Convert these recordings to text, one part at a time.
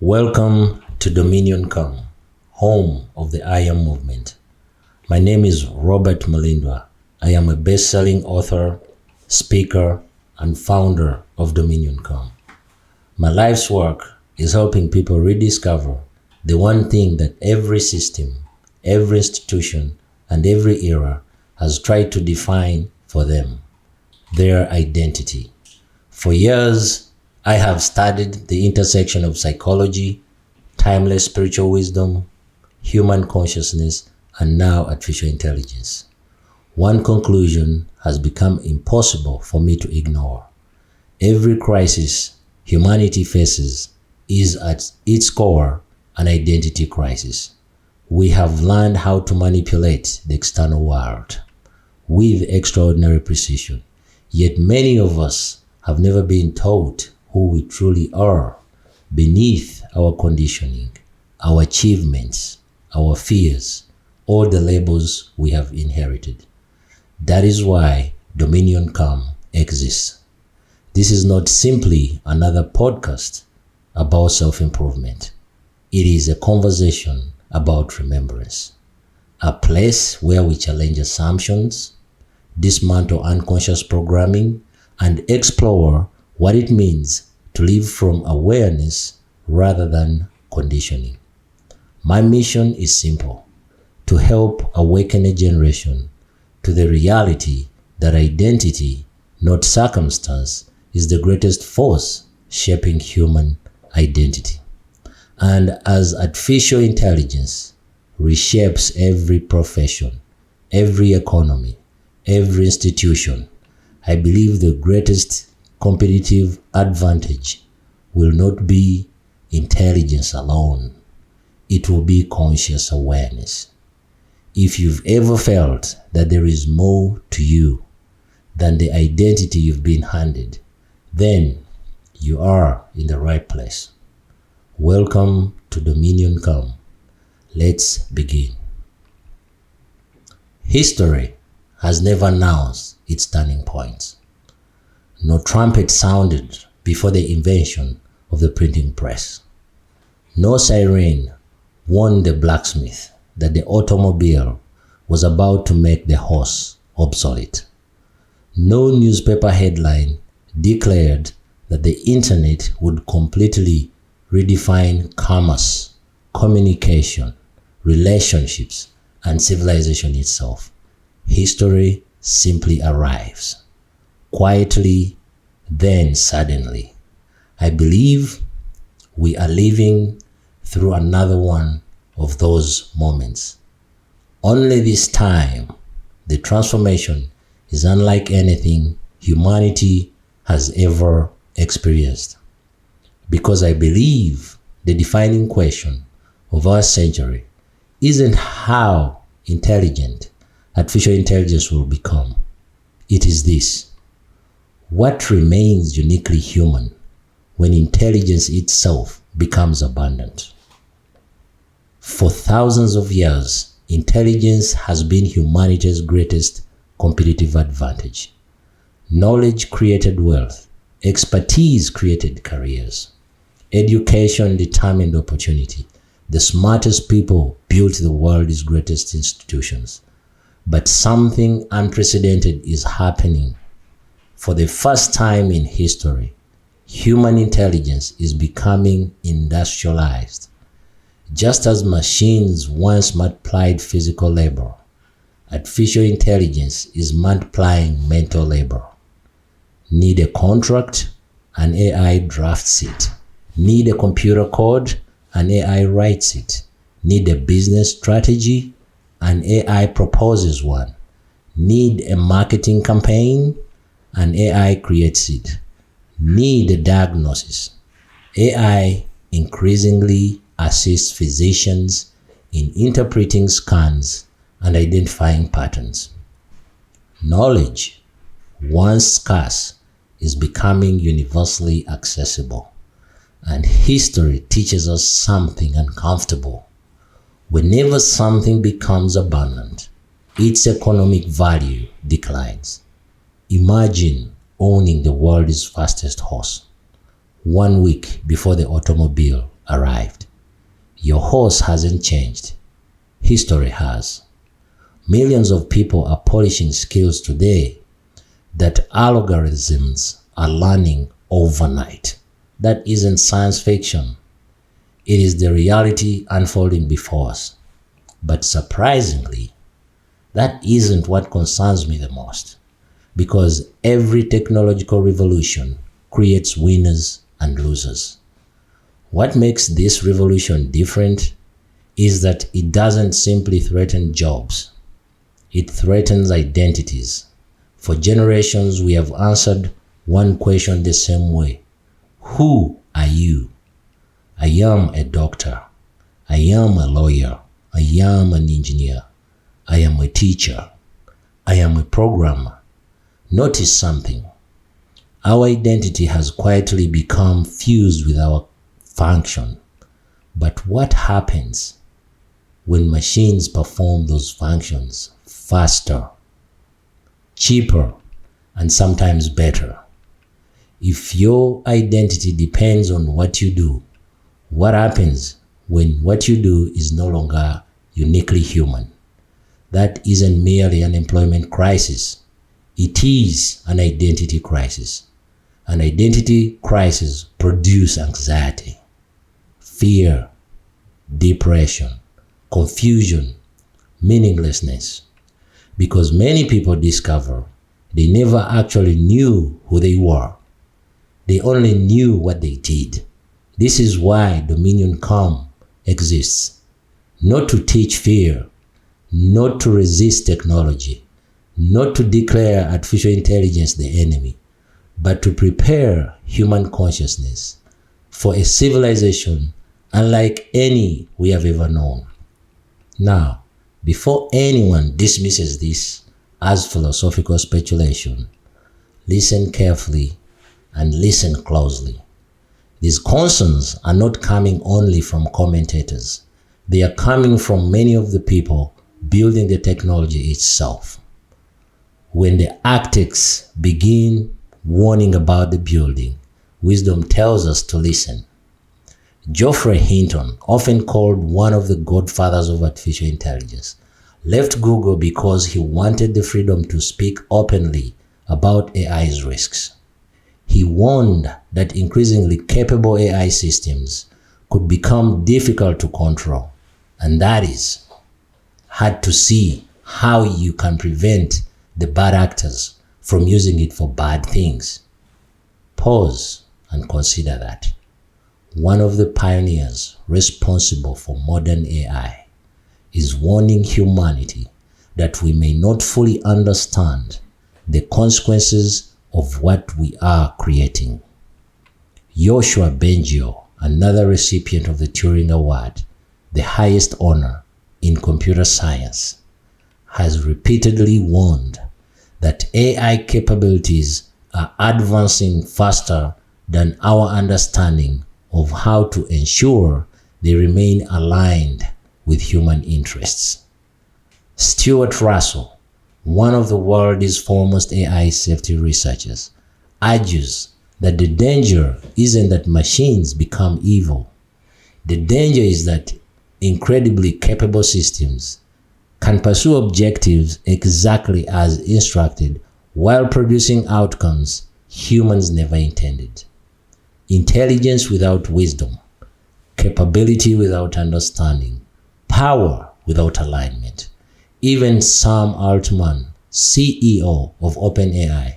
Welcome to Dominion Come, home of the I Am movement. My name is Robert Malindwa. I am a best-selling author, speaker, and founder of Dominion Come. My life's work is helping people rediscover the one thing that every system, every institution, and every era has tried to define for them: their identity. For years, I have studied the intersection of psychology, timeless spiritual wisdom, human consciousness, and now artificial intelligence. One conclusion has become impossible for me to ignore. Every crisis humanity faces is at its core an identity crisis. We have learned how to manipulate the external world with extraordinary precision, yet many of us have never been taught who we truly are beneath our conditioning, our achievements, our fears, or the labels we have inherited. That is why Dominion Come exists. This is not simply another podcast about self-improvement. It is a conversation about remembrance, a place where we challenge assumptions, dismantle unconscious programming, and explore what it means to live from awareness rather than conditioning. My mission is simple: to help awaken a generation to the reality that identity, not circumstance, is the greatest force shaping human identity. And as artificial intelligence reshapes every profession, every economy, every institution, I believe the greatest competitive advantage will not be intelligence alone. It will be conscious awareness. If you've ever felt that there is more to you than the identity you've been handed, then you are in the right place. Welcome to Dominion Come. Let's begin. History has never announced its turning points. No trumpet sounded before the invention of the printing press. No siren warned the blacksmith that the automobile was about to make the horse obsolete. No newspaper headline declared that the internet would completely redefine commerce, communication, relationships, and civilization itself. History simply arrives. Quietly, then suddenly. I believe we are living through another one of those moments. Only this time, the transformation is unlike anything humanity has ever experienced. Because I believe the defining question of our century isn't how intelligent artificial intelligence will become. It is this: what remains uniquely human when intelligence itself becomes abundant? For thousands of years, intelligence has been humanity's greatest competitive advantage. Knowledge created wealth. Expertise created careers. Education determined opportunity. The smartest people built the world's greatest institutions. But something unprecedented is happening. For the first time in history, human intelligence is becoming industrialized. Just as machines once multiplied physical labor, artificial intelligence is multiplying mental labor. Need a contract? An AI drafts it. Need a computer code? An AI writes it. Need a business strategy? An AI proposes one. Need a marketing campaign? An AI creates it. Need a diagnosis? AI increasingly assists physicians in interpreting scans and identifying patterns. Knowledge, once scarce, is becoming universally accessible. And history teaches us something uncomfortable. Whenever something becomes abundant, its economic value declines. Imagine owning the world's fastest horse. 1 week before the automobile arrived. Your horse hasn't changed. History has. Millions of people are polishing skills today that algorithms are learning overnight. That isn't science fiction. It is the reality unfolding before us. But surprisingly, that isn't what concerns me the most, because every technological revolution creates winners and losers. What makes this revolution different is that it doesn't simply threaten jobs. It threatens identities. For generations, we have answered one question the same way. Who are you? I am a doctor. I am a lawyer. I am an engineer. I am a teacher. I am a programmer. Notice something. Our identity has quietly become fused with our function. But what happens when machines perform those functions faster, cheaper, and sometimes better? If your identity depends on what you do, what happens when what you do is no longer uniquely human? That isn't merely an employment crisis. It is an identity crisis. An identity crisis produces anxiety, fear, depression, confusion, meaninglessness. Because many people discover they never actually knew who they were. They only knew what they did. This is why Dominion.com exists. Not to teach fear, not to resist technology, not to declare artificial intelligence the enemy, but to prepare human consciousness for a civilization unlike any we have ever known. Now, before anyone dismisses this as philosophical speculation, listen carefully and listen closely. These concerns are not coming only from commentators. They are coming from many of the people building the technology itself. When the architects begin warning about the building, wisdom tells us to listen. Geoffrey Hinton, often called one of the godfathers of artificial intelligence, left Google because he wanted the freedom to speak openly about AI's risks. He warned that increasingly capable AI systems could become difficult to control, and that is, had to see how you can prevent the bad actors from using it for bad things. Pause and consider that. One of the pioneers responsible for modern AI is warning humanity that we may not fully understand the consequences of what we are creating. Yoshua Bengio, another recipient of the Turing Award, the highest honor in computer science, has repeatedly warned that AI capabilities are advancing faster than our understanding of how to ensure they remain aligned with human interests. Stuart Russell, one of the world's foremost AI safety researchers, argues that the danger isn't that machines become evil. The danger is that incredibly capable systems can pursue objectives exactly as instructed while producing outcomes humans never intended. Intelligence without wisdom, capability without understanding, power without alignment. Even Sam Altman, CEO of OpenAI,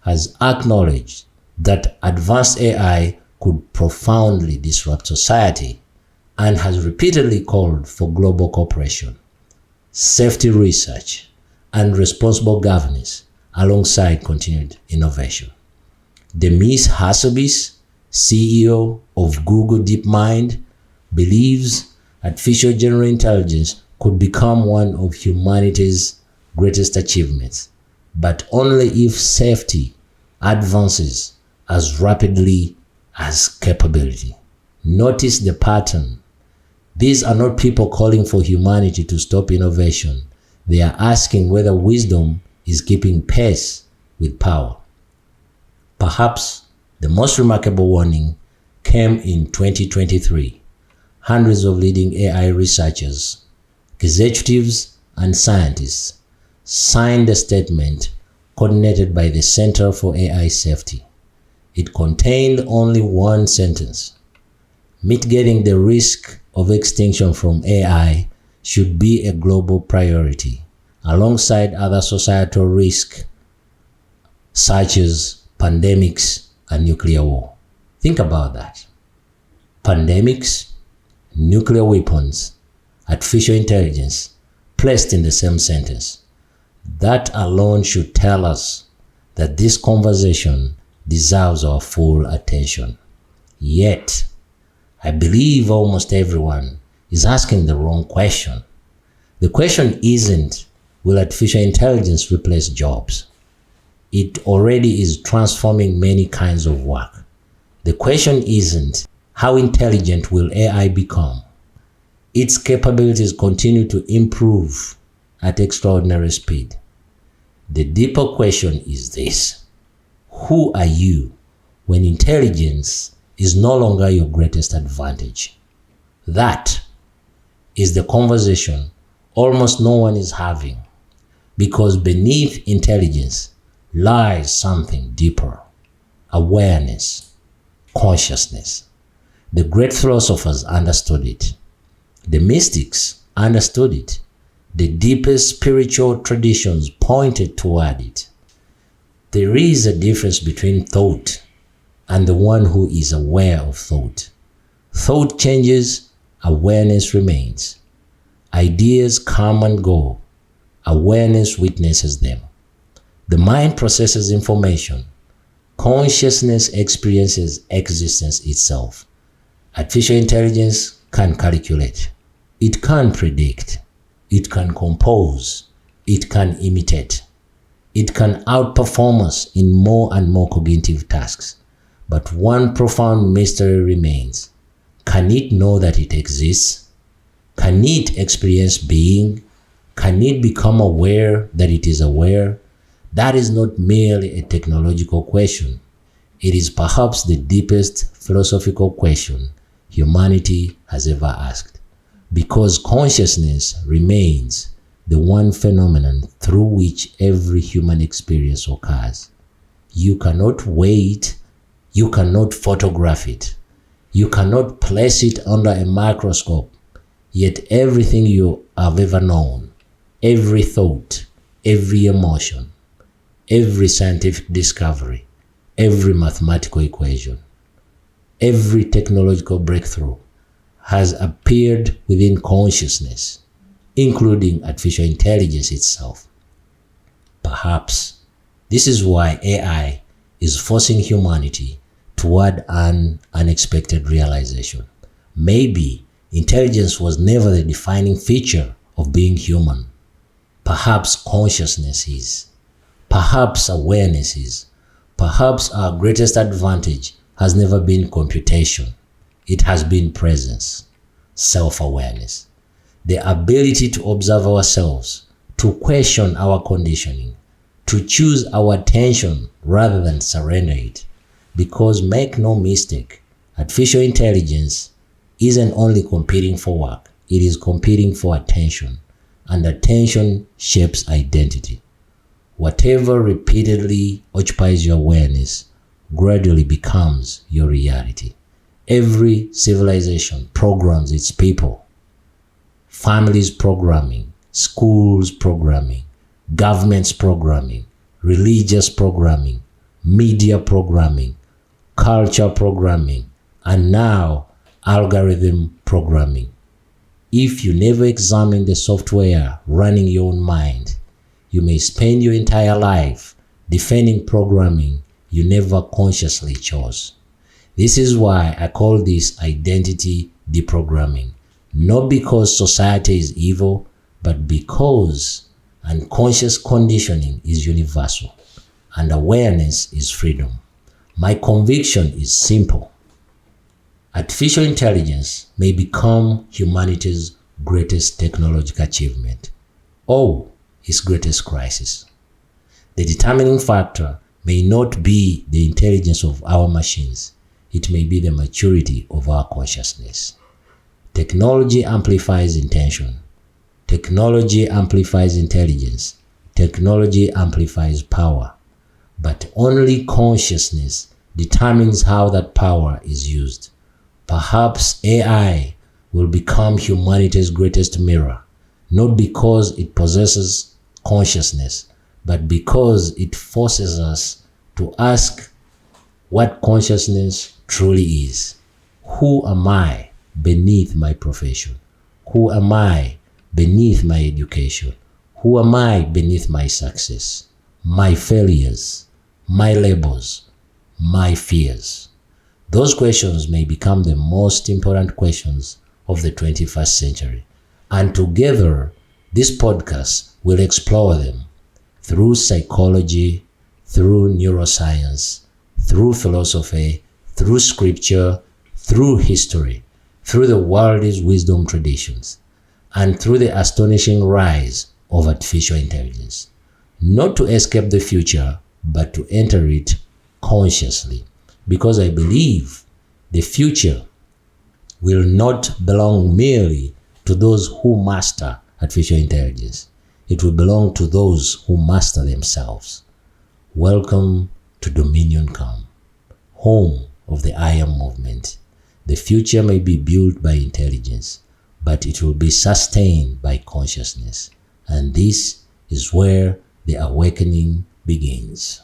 has acknowledged that advanced AI could profoundly disrupt society and has repeatedly called for global cooperation, safety research, and responsible governance alongside continued innovation. Demis Hassabis, CEO of Google DeepMind, believes artificial general intelligence could become one of humanity's greatest achievements, but only if safety advances as rapidly as capability. Notice the pattern. These are not people calling for humanity to stop innovation. They are asking whether wisdom is keeping pace with power. Perhaps the most remarkable warning came in 2023 hundreds of leading AI researchers, executives, and scientists signed a statement coordinated by the Center for AI Safety. It contained only one sentence: mitigating the risk of extinction from AI should be a global priority, alongside other societal risks such as pandemics and nuclear war. Think about that. Pandemics, nuclear weapons, artificial intelligence, placed in the same sentence. That alone should tell us that this conversation deserves our full attention. Yet, I believe almost everyone is asking the wrong question. The question isn't, will artificial intelligence replace jobs? It already is transforming many kinds of work. The question isn't, how intelligent will AI become? Its capabilities continue to improve at extraordinary speed. The deeper question is this: who are you when intelligence is no longer your greatest advantage? That is the conversation almost no one is having, because beneath intelligence lies something deeper: awareness, consciousness. The great philosophers understood it. The mystics understood it. The deepest spiritual traditions pointed toward it. There is a difference between thought and the one who is aware of thought. Thought changes, awareness remains. Ideas come and go. Awareness witnesses them. The mind processes information. Consciousness experiences existence itself. Artificial intelligence can calculate. It can predict. It can compose. It can imitate. It can outperform us in more and more cognitive tasks. But one profound mystery remains. Can it know that it exists? Can it experience being? Can it become aware that it is aware? That is not merely a technological question. It is perhaps the deepest philosophical question humanity has ever asked. Because consciousness remains the one phenomenon through which every human experience occurs. You cannot wait. You cannot photograph it. You cannot place it under a microscope. Yet everything you have ever known, every thought, every emotion, every scientific discovery, every mathematical equation, every technological breakthrough has appeared within consciousness, including artificial intelligence itself. Perhaps this is why AI is forcing humanity toward an unexpected realization. Maybe intelligence was never the defining feature of being human. Perhaps consciousness is. Perhaps awareness is. Perhaps our greatest advantage has never been computation. It has been presence, self-awareness, the ability to observe ourselves, to question our conditioning, to choose our attention rather than surrender it. Because make no mistake, artificial intelligence isn't only competing for work, it is competing for attention, and attention shapes identity. Whatever repeatedly occupies your awareness gradually becomes your reality. Every civilization programs its people. Families programming, schools programming, governments programming, religious programming, media programming, culture programming, and now algorithm programming. If you never examine the software running your own mind, you may spend your entire life defending programming you never consciously chose. This is why I call this identity deprogramming, not because society is evil, but because unconscious conditioning is universal and awareness is freedom. My conviction is simple. Artificial intelligence may become humanity's greatest technological achievement, or its greatest crisis. The determining factor may not be the intelligence of our machines, it may be the maturity of our consciousness. Technology amplifies intention. Technology amplifies intelligence. Technology amplifies power. But only consciousness determines how that power is used. Perhaps AI will become humanity's greatest mirror, not because it possesses consciousness, but because it forces us to ask what consciousness truly is. Who am I beneath my profession? Who am I beneath my education? Who am I beneath my success, my failures, my labels, my fears? Those questions may become the most important questions of the 21st century. And together, this podcast will explore them through psychology, through neuroscience, through philosophy, through scripture, through history, through the world's wisdom traditions, and through the astonishing rise of artificial intelligence. Not to escape the future, but to enter it consciously. Because I believe the future will not belong merely to those who master artificial intelligence. It will belong to those who master themselves. Welcome to Dominion Come, home of the I Am movement. The future may be built by intelligence, but it will be sustained by consciousness. And this is where the awakening begins.